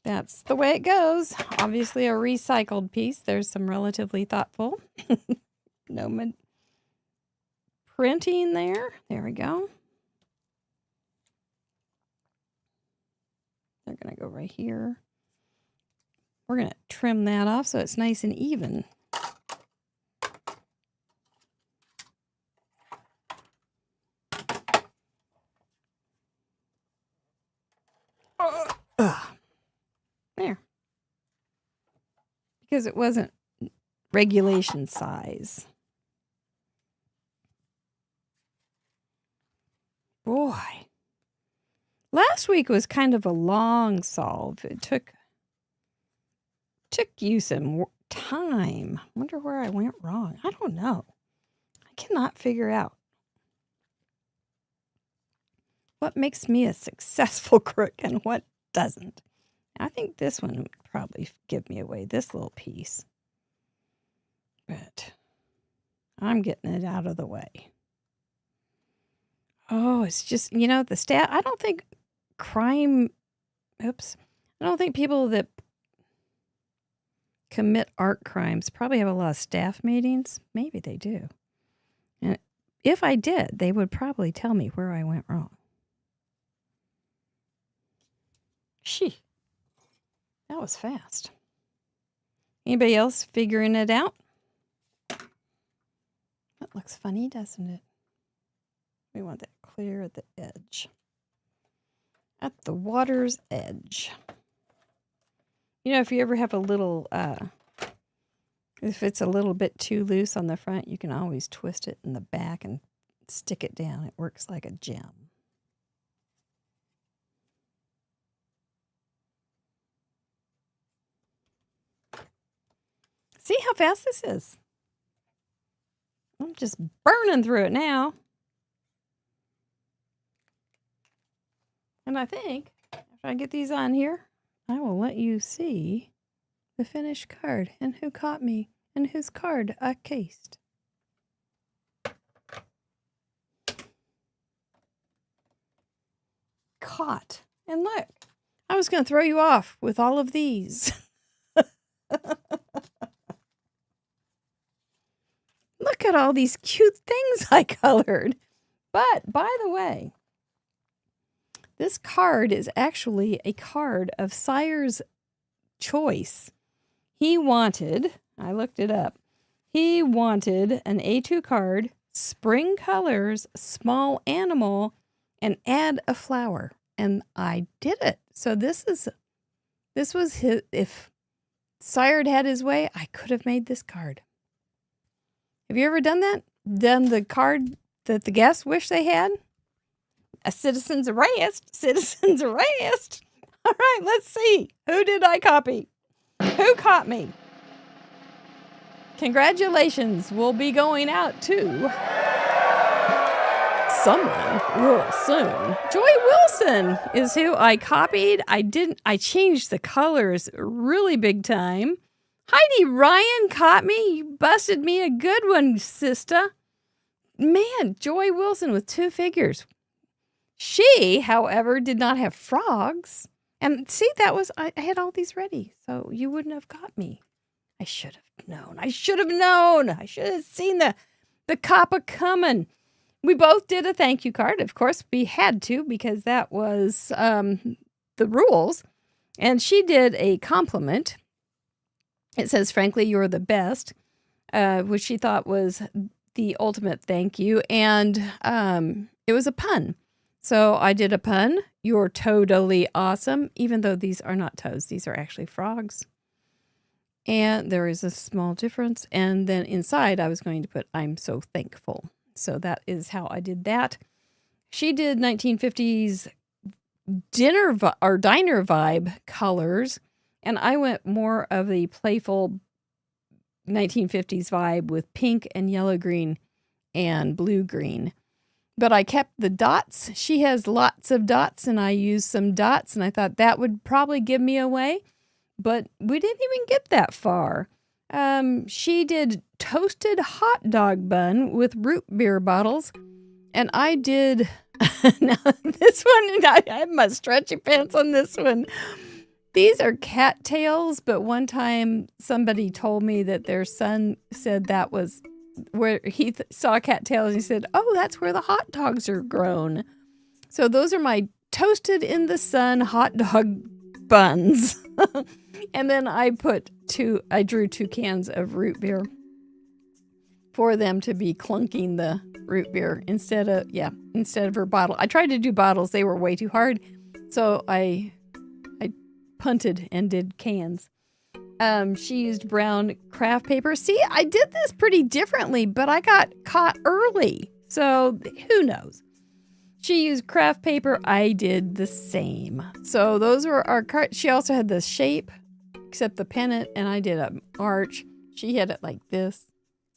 [SPEAKER 1] That's the way it goes. Obviously a recycled piece. There's some relatively thoughtful. No printing there. There we go. They're going to go right here. We're going to trim that off so it's nice and even. There. Because it wasn't regulation size. Boy. Last week was kind of a long solve. It took you some time. I wonder where I went wrong. I don't know. I cannot figure out what makes me a successful crook and what doesn't. I think this one would probably give me away, this little piece. But I'm getting it out of the way. Oh, it's just, you know, the staff. I don't think I don't think people that commit art crimes probably have a lot of staff meetings. Maybe they do. And if I did, they would probably tell me where I went wrong. She. That was fast. Anybody else figuring it out? That looks funny, doesn't it? We want that clear at the edge. At the water's edge. You know, if you ever have a little, if it's a little bit too loose on the front, you can always twist it in the back and stick it down. It works like a gem. See how fast this is? I'm just burning through it now. And I think if I get these on here, I will let you see the finished card and who caught me and whose card I cased. Caught. And look, I was going to throw you off with all of these. Look at all these cute things I colored. But, by the way, this card is actually a card of Sire's choice. He wanted, I looked it up, he wanted an A2 card, spring colors, small animal, and add a flower. And I did it. So this was his, if Sire had had his way, I could have made this card. Have you ever done that? Done the card that the guests wish they had? A citizen's arrest. Citizen's arrest. All right, let's see. Who did I copy? Who caught me? Congratulations will be going out to someone real soon. Joy Wilson is who I copied. I changed the colors really big time. Heidi Ryan caught me. You busted me a good one, sister. Man, Joy Wilson with 2 figures. She, however, did not have frogs. And see, I had all these ready, so you wouldn't have got me. I should have known. I should have seen the coppa coming. We both did a thank you card. Of course, we had to because that was the rules. And she did a compliment. It says, frankly, you're the best, which she thought was the ultimate thank you. And it was a pun. So I did a pun. You're totally awesome, even though these are not toads. These are actually frogs. And there is a small difference. And then inside, I was going to put, I'm so thankful. So that is how I did that. She did 1950s diner vibe colors. And I went more of the playful 1950s vibe with pink and yellow green and blue green. But I kept the dots. She has lots of dots, and I used some dots, and I thought that would probably give me away. But we didn't even get that far. She did toasted hot dog bun with root beer bottles. And I did, now this one, I have my stretchy pants on this one. These are cattails, but one time somebody told me that their son said that was where he saw cattails, and he said, oh, that's where the hot dogs are grown. So those are my toasted in the sun hot dog buns. And then I drew 2 cans of root beer for them to be clunking the root beer instead of her bottle. I tried to do bottles. They were way too hard. So I punted and did cans. She used brown craft paper. See, I did this pretty differently, but I got caught early. So who knows? She used craft paper. I did the same. So those were our cards. She also had the shape, except the pennant, and I did an arch. She had it like this.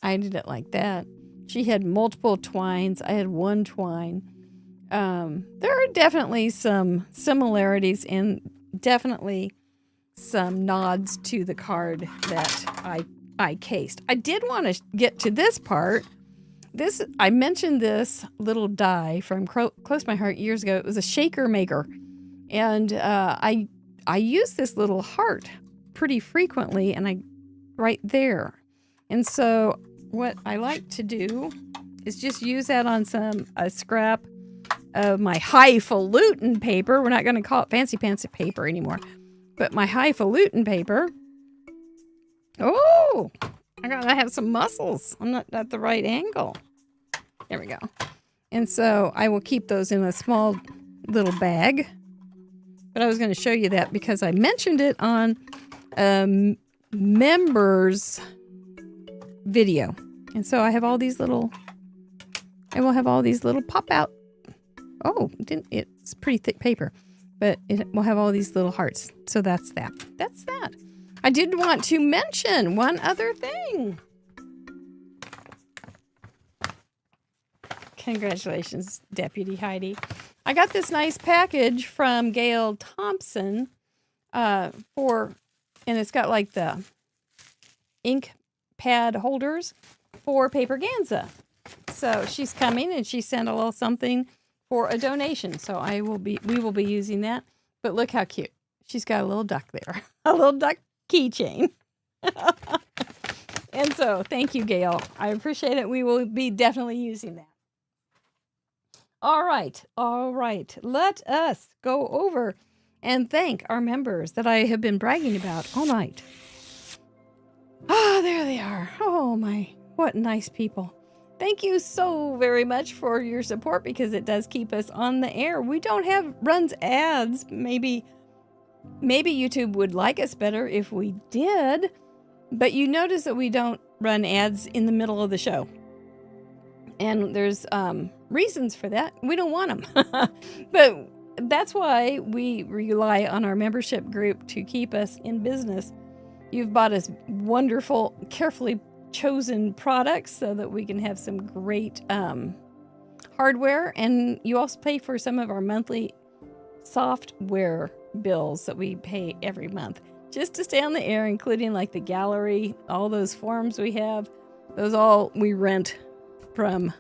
[SPEAKER 1] I did it like that. She had multiple twines. I had one twine. There are definitely some similarities and definitely some nods to the card that I cased. I did want to get to this part. I mentioned this little die from Close to My Heart years ago. It was a shaker maker. And I use this little heart pretty frequently, and right there. And so what I like to do is just use that on a scrap of my highfalutin paper. We're not going to call it fancy paper anymore. But my highfalutin paper. Oh, I gotta have some muscles. I'm not at the right angle. There we go. And so I will keep those in a small little bag. But I was going to show you that because I mentioned it on members video. And so I have all these little, I will have all these little pop out. Oh, it's pretty thick paper, but it will have all these little hearts. So that's that. That's that. I did want to mention one other thing. Congratulations, Deputy Heidi. I got this nice package from Gail Thompson and it's got like the ink pad holders for Paperganza. So she's coming and she sent a little something for a donation. So we will be using that. But look how cute. She's got a little duck there. A little duck keychain. And so thank you, Gail. I appreciate it. We will be definitely using that. All right. Let us go over and thank our members that I have been bragging about all night. Ah, there they are. Oh my, what nice people. Thank you so very much for your support because it does keep us on the air. We don't have runs ads. Maybe YouTube would like us better if we did, but you notice that we don't run ads in the middle of the show. And there's reasons for that. We don't want them. But that's why we rely on our membership group to keep us in business. You've bought us wonderful, carefully chosen products so that we can have some great hardware. And you also pay for some of our monthly software bills that we pay every month just to stay on the air, including like the gallery, all those forums we have. Those all we rent from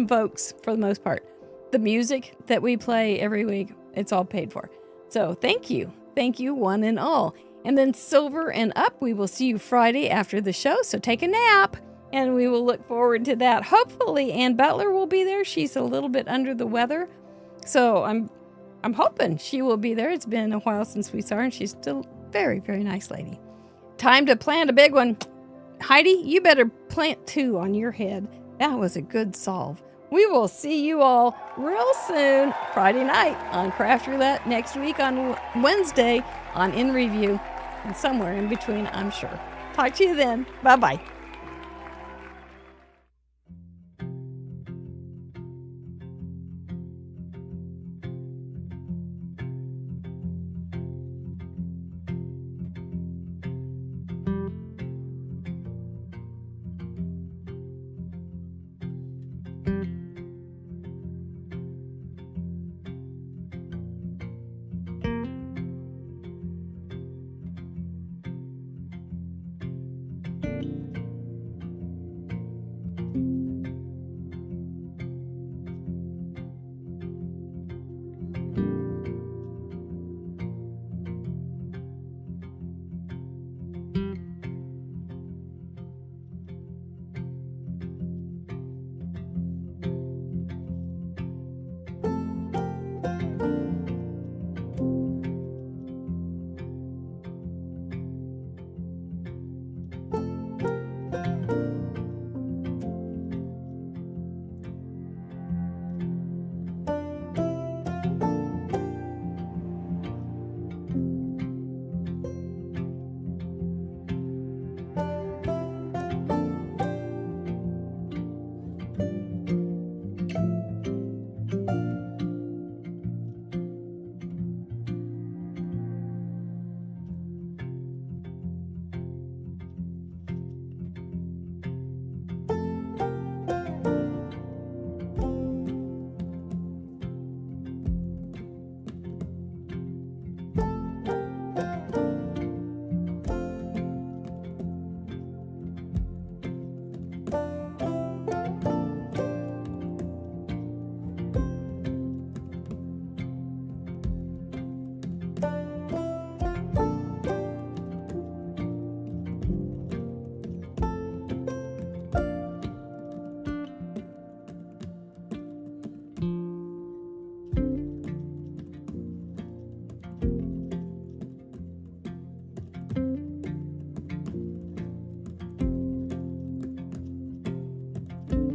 [SPEAKER 1] folks for the most part. The music that we play every week, it's all paid for. So thank you. Thank you, one and all. And then Silver and Up, we will see you Friday after the show, so take a nap. And we will look forward to that. Hopefully, Ann Butler will be there. She's a little bit under the weather. So I'm hoping she will be there. It's been a while since we saw her, and she's still a very, very nice lady. Time to plant a big one. Heidi, you better plant 2 on your head. That was a good solve. We will see you all real soon, Friday night on Craft Roulette, next week on Wednesday on In Review, and somewhere in between, I'm sure. Talk to you then. Bye-bye.